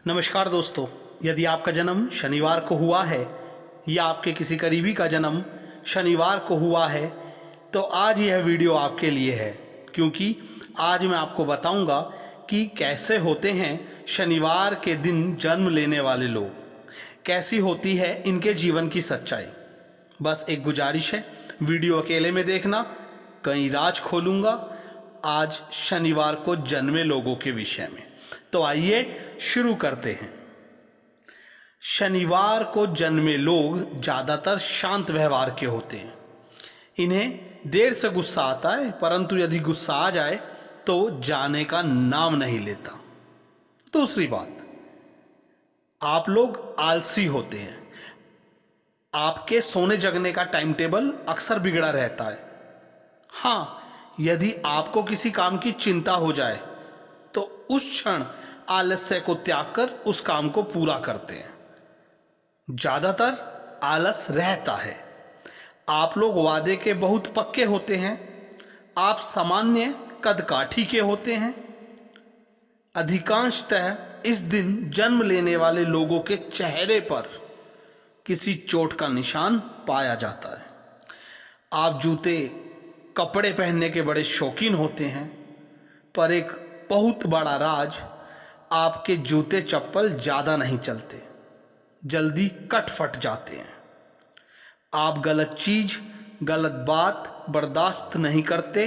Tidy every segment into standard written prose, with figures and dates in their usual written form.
नमस्कार दोस्तों, यदि आपका जन्म शनिवार को हुआ है या आपके किसी करीबी का जन्म शनिवार को हुआ है तो आज यह वीडियो आपके लिए है, क्योंकि आज मैं आपको बताऊंगा कि कैसे होते हैं शनिवार के दिन जन्म लेने वाले लोग, कैसी होती है इनके जीवन की सच्चाई। बस एक गुजारिश है, वीडियो अकेले में देखना, कई राज खोलूंगा आज शनिवार को जन्मे लोगों के विषय में। तो आइए शुरू करते हैं। शनिवार को जन्मे लोग ज़्यादातर शांत व्यवहार के होते हैं। इन्हें देर से गुस्सा आता है, परंतु यदि गुस्सा आ जाए तो जाने का नाम नहीं लेता। दूसरी बात, आप लोग आलसी होते हैं। आपके सोने जगने का टाइम टेबल अक्सर बिगड़ा रहता है। हाँ, यदि आपको किसी काम की चिंता हो जाए तो उस क्षण आलस्य को त्याग कर उस काम को पूरा करते हैं। ज्यादातर आलस रहता है। आप लोग वादे के बहुत पक्के होते हैं। आप सामान्य कदकाठी के होते हैं। अधिकांशतः इस दिन जन्म लेने वाले लोगों के चेहरे पर किसी चोट का निशान पाया जाता है। आप जूते कपड़े पहनने के बड़े शौकीन होते हैं, पर एक बहुत बड़ा राज, आपके जूते चप्पल ज़्यादा नहीं चलते, जल्दी कट फट जाते हैं। आप गलत चीज़, गलत बात बर्दाश्त नहीं करते,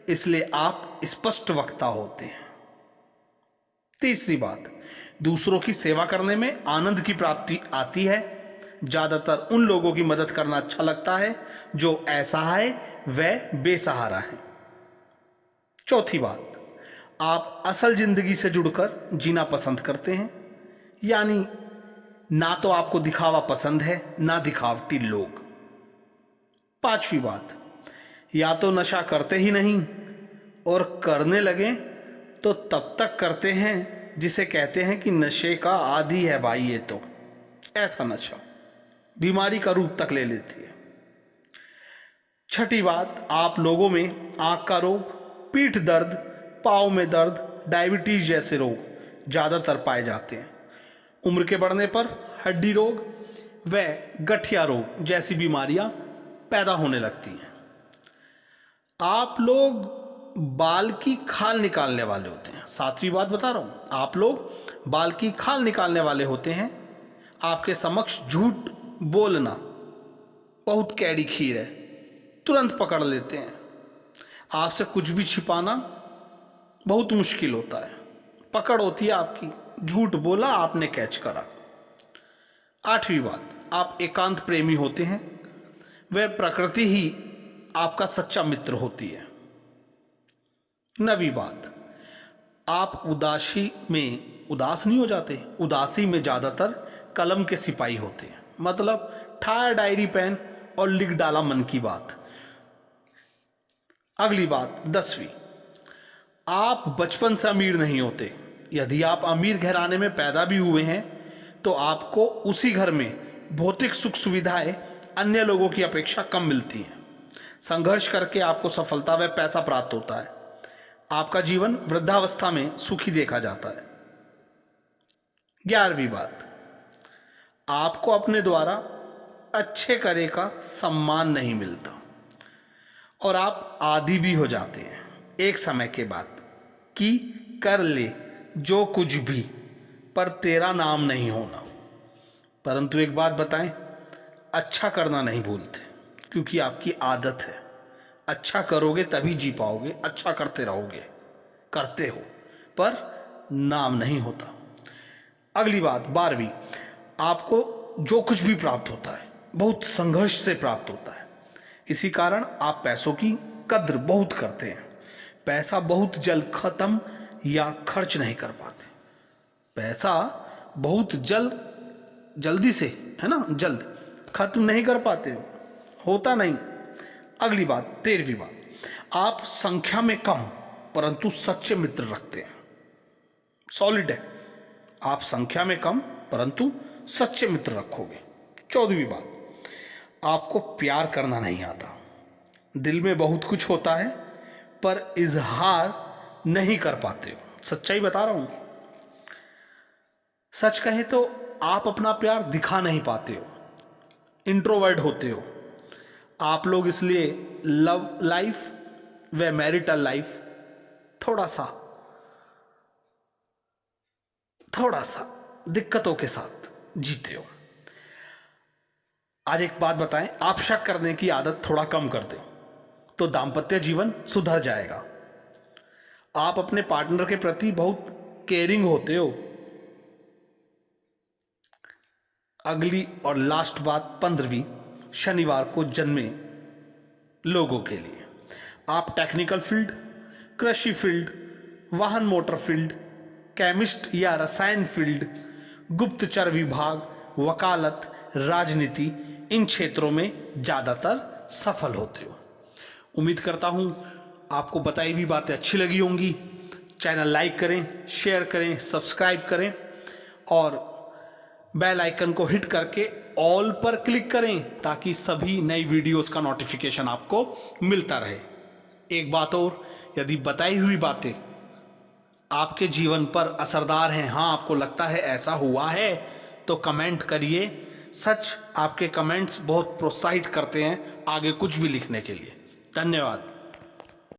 इसलिए आप स्पष्ट वक्ता होते हैं। तीसरी बात, दूसरों की सेवा करने में आनंद की प्राप्ति आती है। ज़्यादातर उन लोगों की मदद करना अच्छा लगता है जो असहाय व बेसहारा हैं। चौथी बात, आप असल जिंदगी से जुड़कर जीना पसंद करते हैं, यानी ना तो आपको दिखावा पसंद है ना दिखावटी लोग। पांचवी बात, या तो नशा करते ही नहीं और करने लगे तो तब तक करते हैं जिसे कहते हैं कि नशे का आदी है भाई, ये तो ऐसा नशा बीमारी का रूप तक ले लेती है। छठी बात, आप लोगों में आंख का रोग, पीठ दर्द, पाँव में दर्द, डायबिटीज जैसे रोग ज़्यादातर पाए जाते हैं। उम्र के बढ़ने पर हड्डी रोग व गठिया रोग जैसी बीमारियां पैदा होने लगती हैं। आप लोग बाल की खाल निकालने वाले होते हैं। सातवीं बात बता रहा हूं, आप लोग बाल की खाल निकालने वाले होते हैं। आपके समक्ष झूठ बोलना बहुत कैड़ी खीर है, तुरंत पकड़ लेते हैं। आपसे कुछ भी छिपाना बहुत मुश्किल होता है, पकड़ होती है आपकी, झूठ बोला आपने कैच करा। आठवीं बात, आप एकांत प्रेमी होते हैं। वह प्रकृति ही आपका सच्चा मित्र होती है। नवीं बात, आप उदासी में उदास नहीं हो जाते। उदासी में ज़्यादातर कलम के सिपाही होते हैं, मतलब ठाया डायरी पेन और लिख डाला मन की बात। अगली बात, 10वीं, आप बचपन से अमीर नहीं होते। यदि आप अमीर घराने में पैदा भी हुए हैं तो आपको उसी घर में भौतिक सुख सुविधाएं अन्य लोगों की अपेक्षा कम मिलती हैं। संघर्ष करके आपको सफलता व पैसा प्राप्त होता है। आपका जीवन वृद्धावस्था में सुखी देखा जाता है। 11वीं बात, आपको अपने द्वारा अच्छे करे का सम्मान नहीं मिलता और आप आदी भी हो जाते हैं एक समय के बाद कि कर ले जो कुछ भी, पर तेरा नाम नहीं होना। परंतु एक बात बताएं, अच्छा करना नहीं भूलते, क्योंकि आपकी आदत है। अच्छा करोगे तभी जी पाओगे, अच्छा करते रहोगे, करते हो, पर नाम नहीं होता। अगली बात, 12वीं, आपको जो कुछ भी प्राप्त होता है बहुत संघर्ष से प्राप्त होता है। इसी कारण आप पैसों की कद्र बहुत करते हैं। पैसा बहुत जल्द खत्म या खर्च नहीं कर पाते। पैसा बहुत जल्दी से, है ना, जल्द खत्म नहीं कर पाते हो, होता नहीं। अगली बात, 13वीं बात, आप संख्या में कम परंतु सच्चे मित्र रखते हैं। सॉलिड है, आप संख्या में कम परंतु सच्चे मित्र रखोगे। 14वीं बात, आपको प्यार करना नहीं आता। दिल में बहुत कुछ होता है पर इजहार नहीं कर पाते हो। सच्चाई बता रहा हूं। सच कहें तो आप अपना प्यार दिखा नहीं पाते हो, इंट्रोवर्ट होते हो आप लोग, इसलिए लव लाइफ व मैरिटल लाइफ थोड़ा सा दिक्कतों के साथ जीते हो। आज एक बात बताएं, आप शक करने की आदत थोड़ा कम कर दो तो दाम्पत्य जीवन सुधर जाएगा। आप अपने पार्टनर के प्रति बहुत केयरिंग होते हो। अगली और लास्ट बात 15वीं, शनिवार को जन्मे लोगों के लिए। आप टेक्निकल फील्ड, कृषि फील्ड, वाहन मोटर फील्ड, केमिस्ट या रसायन फील्ड, गुप्तचर विभाग, वकालत, राजनीति, इन क्षेत्रों में ज़्यादातर सफल होते हो। उम्मीद करता हूँ आपको बताई हुई बातें अच्छी लगी होंगी। चैनल लाइक करें, शेयर करें, सब्सक्राइब करें और बेल आइकन को हिट करके ऑल पर क्लिक करें ताकि सभी नई वीडियोस का नोटिफिकेशन आपको मिलता रहे। एक बात और, यदि बताई हुई बातें आपके जीवन पर असरदार हैं, हाँ आपको लगता है ऐसा हुआ है, तो कमेंट करिए। सच आपके कमेंट्स बहुत प्रोत्साहित करते हैं आगे कुछ भी लिखने के लिए। धन्यवाद।